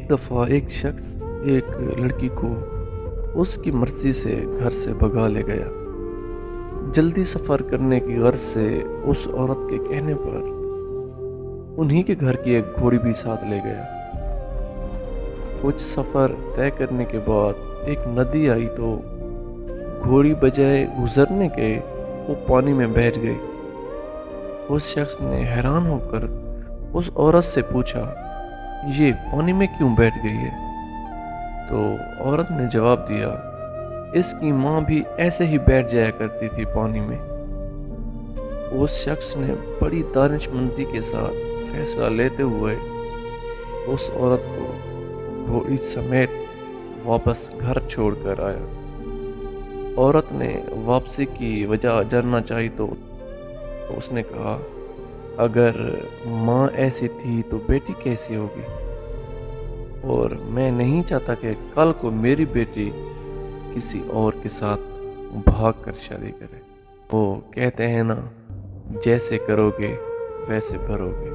एक दफ़ा एक शख्स एक लड़की को उसकी मर्ज़ी से घर से भगा ले गया। जल्दी सफ़र करने की गर्ज से उस औरत के कहने पर उन्हीं के घर की एक घोड़ी भी साथ ले गया। कुछ सफ़र तय करने के बाद एक नदी आई तो घोड़ी बजाय गुजरने के वो पानी में बैठ गई। उस शख्स ने हैरान होकर उस औरत से पूछा, ये पानी में क्यों बैठ गई है? तो औरत ने जवाब दिया, इसकी माँ भी ऐसे ही बैठ जाया करती थी पानी में। उस शख्स ने बड़ी दानिशमंदी के साथ फैसला लेते हुए उस औरत को घोड़ी समेत वापस घर छोड़कर आया। औरत ने वापसी की वजह जानना चाही तो उसने कहा, अगर माँ ऐसी थी तो बेटी कैसी होगी? और मैं नहीं चाहता कि कल को मेरी बेटी किसी और के साथ भाग कर शादी करे। वो कहते हैं ना, जैसे करोगे वैसे भरोगे।